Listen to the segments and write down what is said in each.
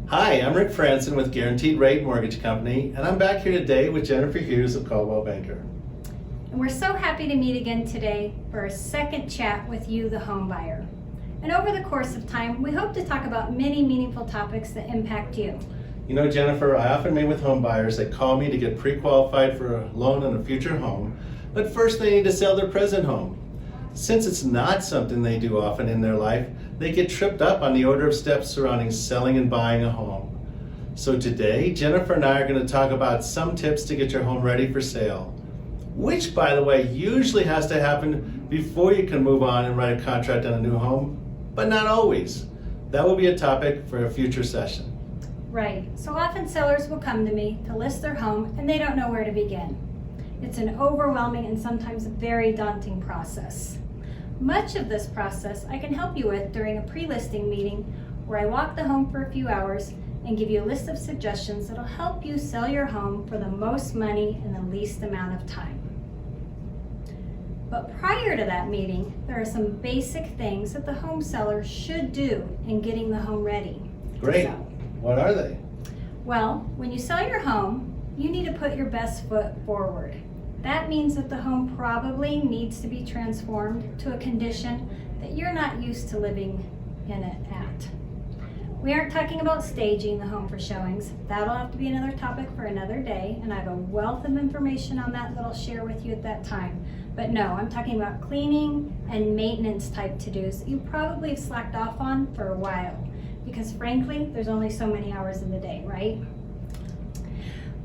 Hi, I'm Rick Frandsen with Guaranteed Rate Mortgage Company, and I'm back here today with Jennifer Hughes of Coldwell Banker. And we're so happy to meet again today for a second chat with you, the home buyer. And over the course of time, we hope to talk about many meaningful topics that impact you. You know, Jennifer, I often meet with home buyers that call me to get pre-qualified for a loan on a future home, but first they need to sell their present home. Since it's not something they do often in their life, they get tripped up on the order of steps surrounding selling and buying a home. So today, Jennifer and I are going to talk about some tips to get your home ready for sale, which, by the way, usually has to happen before you can move on and write a contract on a new home, but not always. That will be a topic for a future session. Right. So often sellers will come to me to list their home and they don't know where to begin. It's an overwhelming and sometimes very daunting process. Much of this process I can help you with during a pre-listing meeting where I walk the home for a few hours and give you a list of suggestions that'll help you sell your home for the most money in the least amount of time. But prior to that meeting, there are some basic things that the home seller should do in getting the home ready. Great. What are they? Well, when you sell your home, you need to put your best foot forward. That means that the home probably needs to be transformed to a condition that you're not used to living in it at. We aren't talking about staging the home for showings. That'll have to be another topic for another day, and I have a wealth of information on that I'll share with you at that time. But no, I'm talking about cleaning and maintenance type to-dos that you probably have slacked off on for a while, because frankly, there's only so many hours in the day, right?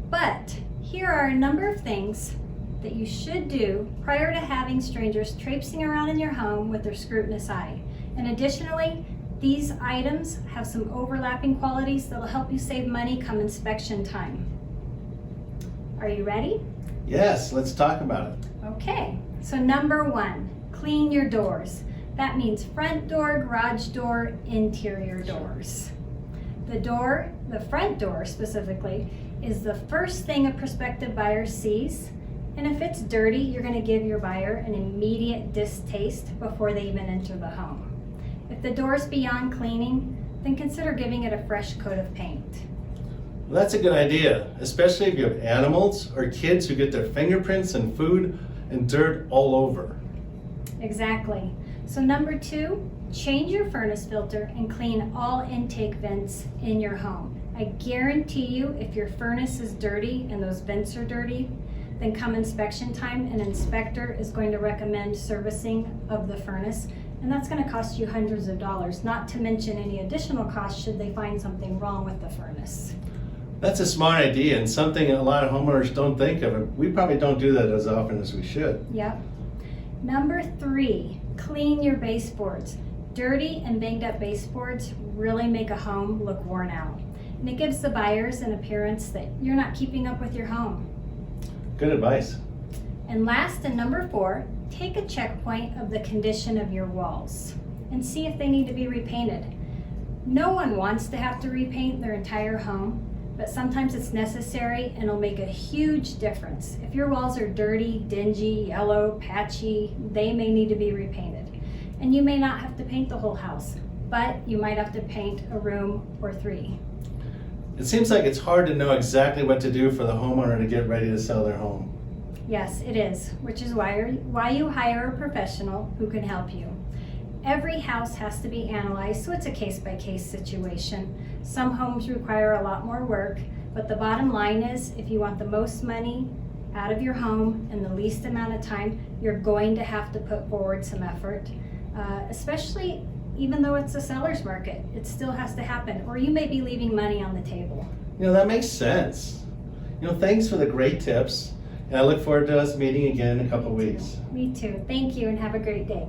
But here are a number of things that you should do prior to having strangers traipsing around in your home with their scrutinous eye. And additionally, these items have some overlapping qualities that will help you save money come inspection time. Are you ready? Yes, let's talk about it. Okay, so number one, clean your doors. That means front door, garage door, interior doors. The front door specifically, is the first thing a prospective buyer sees. And if it's dirty, you're going to give your buyer an immediate distaste before they even enter the home. If the door's beyond cleaning, then consider giving it a fresh coat of paint. Well, that's a good idea, especially if you have animals or kids who get their fingerprints and food and dirt all over. Exactly. So number two, change your furnace filter and clean all intake vents in your home. I guarantee you, if your furnace is dirty and those vents are dirty, then come inspection time, an inspector is going to recommend servicing of the furnace, and that's going to cost you hundreds of dollars, not to mention any additional costs should they find something wrong with the furnace. That's a smart idea and something a lot of homeowners don't think of. We probably don't do that as often as we should. Yep. Number three, clean your baseboards. Dirty and banged up baseboards really make a home look worn out, and it gives the buyers an appearance that you're not keeping up with your home. Good advice. And last, and number four, take a checkpoint of the condition of your walls and see if they need to be repainted. No one wants to have to repaint their entire home, but sometimes it's necessary and it'll make a huge difference. If your walls are dirty, dingy, yellow, patchy, they may need to be repainted. And you may not have to paint the whole house, but you might have to paint a room or three. It seems like it's hard to know exactly what to do for the homeowner to get ready to sell their home. Yes, it is, which is why you hire a professional who can help you. Every house has to be analyzed, so it's a case-by-case situation. Some homes require a lot more work, but the bottom line is, if you want the most money out of your home in the least amount of time, you're going to have to put forward some effort, especially even though it's a seller's market. It still has to happen, or you may be leaving money on the table. You know, that makes sense. You know, thanks for the great tips, and I look forward to us meeting again in a couple weeks. Me too. Thank you, and have a great day.